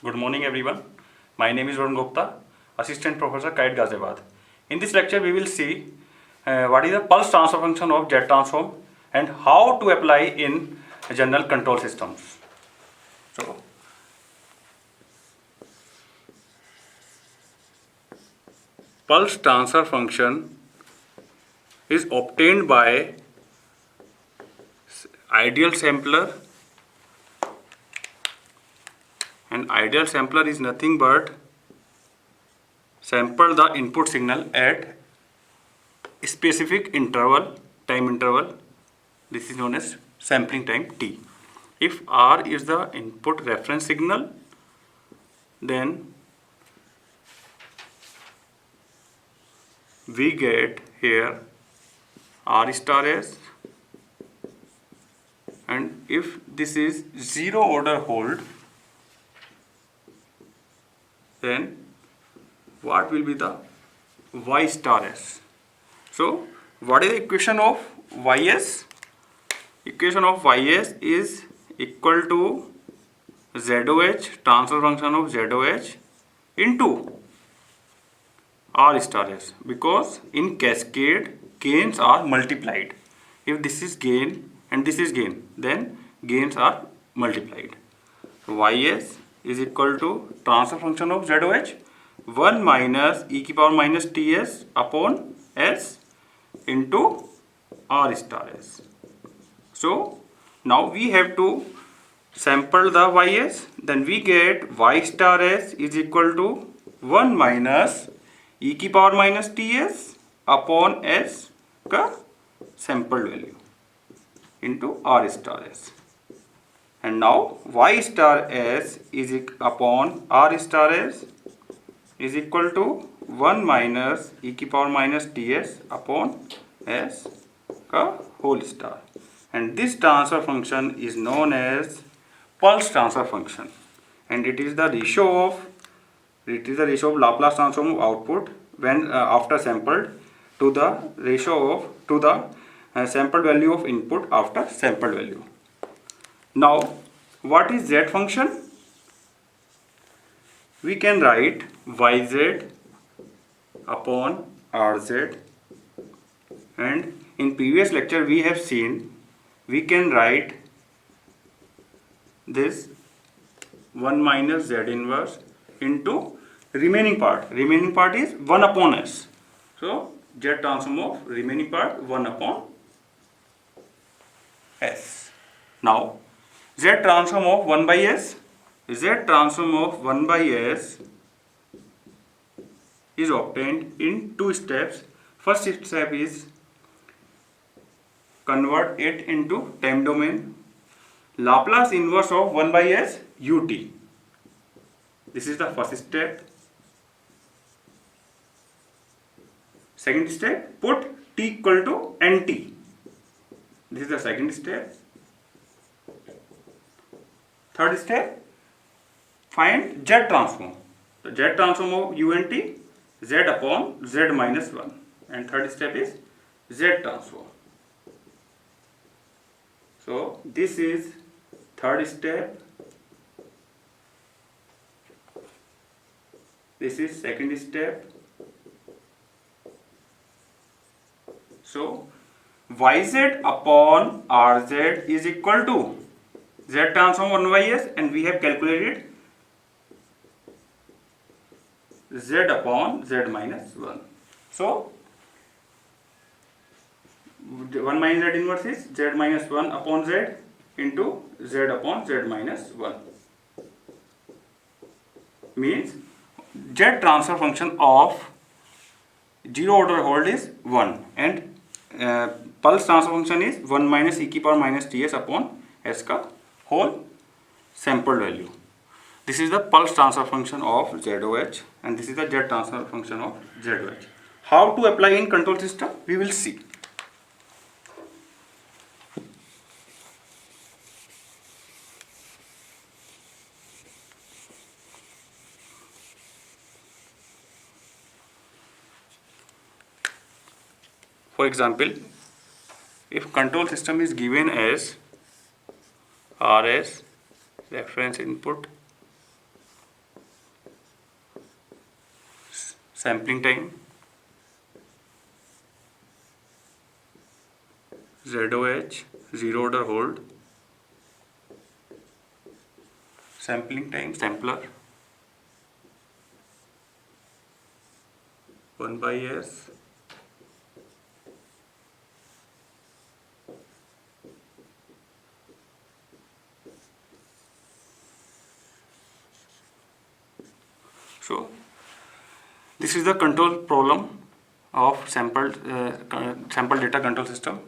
Good morning everyone. My name is Varun Gupta, Assistant Professor, KIET Ghaziabad. In this lecture we will see what is the pulse transfer function of jet transform and how to apply in general control systems. So, pulse transfer function is obtained by ideal sampler, and ideal sampler is nothing but sample the input signal at specific interval, time interval. This is known as sampling time t. If R is the input reference signal, then we get here R star S, and if this is zero order hold, then what will be the Y star S? So what is the equation of Ys? Equation of Ys is equal to ZOH, transfer function of ZOH into R star S, because in cascade gains are multiplied. If this is gain and this is gain, then gains are multiplied. So Ys is equal to transfer function of ZOH 1 minus e की power minus Ts upon S into R star S. So now we have to sample the Ys, then we get Y star S is equal to 1 minus e की power minus Ts upon S का sampled value into R star S. And now Y star S is upon R star S is equal to 1 minus e की power minus Ts upon S का whole star. And this transfer function is known as pulse transfer function, and it is the ratio of Laplace transform of output when after sampled to the ratio of sampled value of input after sampled value. Now what is Z function? We can write Yz upon Rz, and in previous lecture we have seen we can write this 1 minus Z inverse into remaining part. Remaining part is 1 upon S. So Z transform of remaining part 1 upon S. Now Z transform of 1 by S. Z transform of 1 by S is obtained in two steps. First step is convert it into time domain. Laplace inverse of 1 by S ut. This is the first step. Second step, put t equal to nt. This is the second step. Third step, find Z transform. The Z transform of unt, Z upon Z minus 1. And third step is Z transform. So this is third step. This is second step. So Yz upon Rz is equal to Z transform 1 by S, and we have calculated Z upon Z minus 1. So 1 minus Z inverse is Z minus 1 upon Z into Z upon Z minus 1. Means Z transfer function of zero order hold is 1, and pulse transfer function is 1 minus e की power minus Ts upon S का whole sampled value. This is the pulse transfer function of ZOH, and this is the Z transfer function of ZOH. How to apply in control system? We will see. For example, if control system is given as RS reference input sampling time, ZOH, zero order hold, sampling time, sampler, 1 by S, so this is the control problem of sample data control system,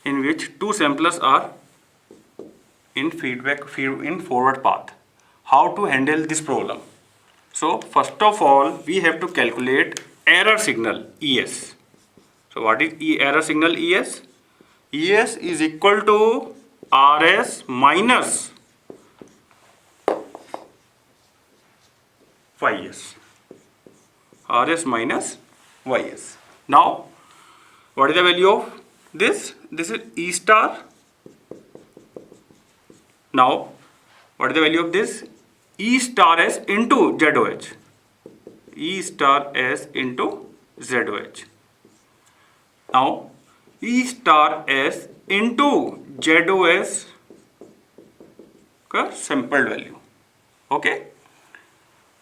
in which two samplers are in forward path. How to handle this problem? So first of all, we have to calculate error signal ES. So what is error signal ES? ES is equal to RS minus YS. RS minus YS. Now, what is the value of this? This is E star. Now, what is the value of this? E star S into ZOH. E star S into ZOH. Now, E star S into ZOS का sampled value. Okay?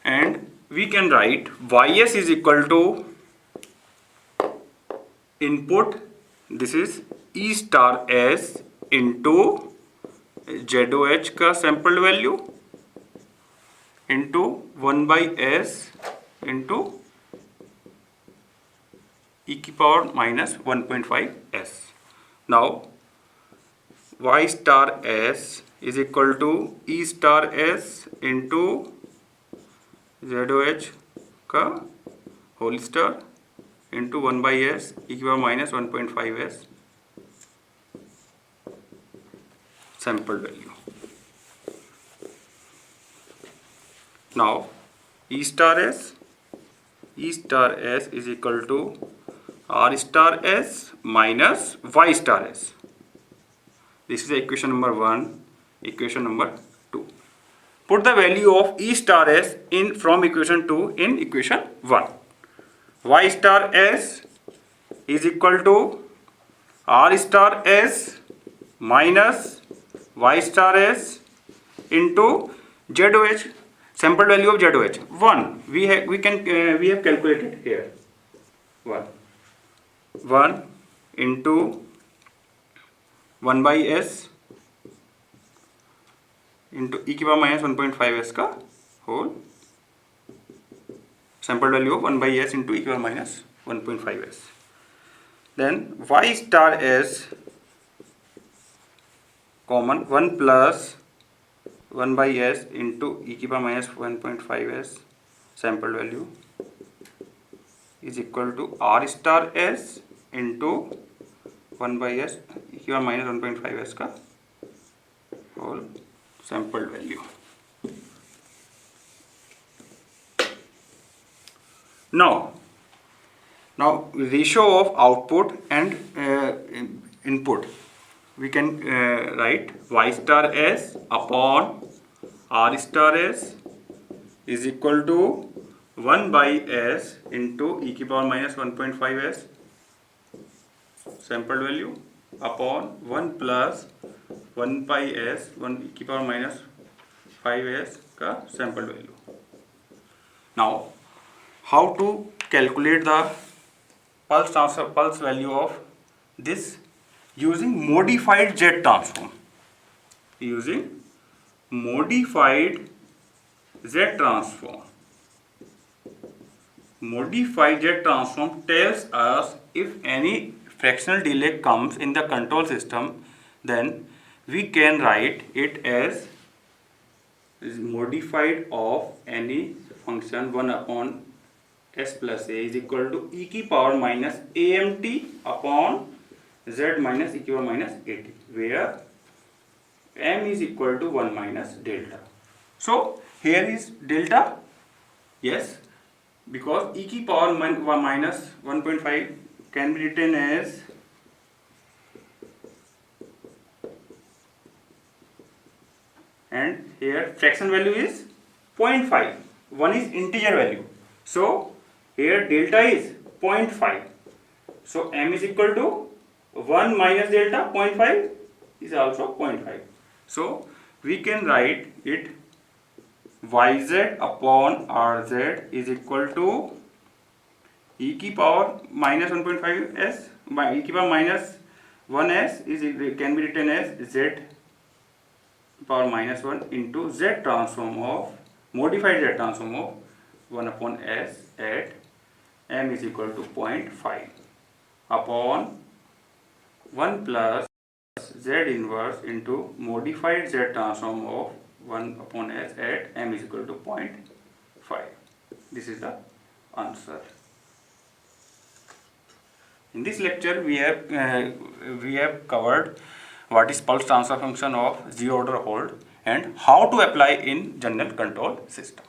And we can write YS is equal to input, this is E star S into ZOH का sampled value into 1 by S into e की power minus 1.5 S. Now Y star S is equal to E star S into ZOH का whole star into 1 by S e की power minus 1.5 S sampled value. Now E star S is equal to R star S minus Y star S. This is equation number 1, equation number 2. Put the value of E star S in from equation 2 in equation 1. Y star S is equal to R star S minus Y star S into ZOH, sample value of ZOH 1. We have calculated here 1 into 1 by S into e की power minus 1.5 S का whole sample value of 1 by S into e की power minus 1.5 S. Then Y star S common 1 plus 1 by S into e की power minus 1.5 S sample value is equal to R star S into 1 by S e की power minus 1.5 S का whole sample value. Now ratio of output and input, we can write Y star S upon R star S is equal to 1 by S into e की power minus 1.5 S sample value upon 1 plus 1 by S 1 e की power minus 5 S का sample value. Now, how to calculate the pulse value of this using modified Z transform? Using modified Z transform. Modified Z transform tells us if any fractional delay comes in the control system, then we can write it as modified of any function 1 upon S plus A is equal to e की power minus AMT upon Z minus e की power minus AT, where M is equal to 1 minus delta. So here is delta, yes, because e की power minus 1.5 can be written as and here fraction value is 0.5, one is integer value, so Here delta is 0.5. So m is equal to 1 minus delta 0.5 is also 0.5. So we can write it yz upon rz is equal to e की power minus 1.5 s by e की power minus 1 s is can be written as z power minus 1 into z transform of modified z transform of 1 upon s at m is equal to 0.5 upon 1 plus z inverse into modified z transform of 1 upon s at m is equal to 0.5. This is the answer. In this lecture we have covered what is pulse transfer function of zero order hold and how to apply in general control system.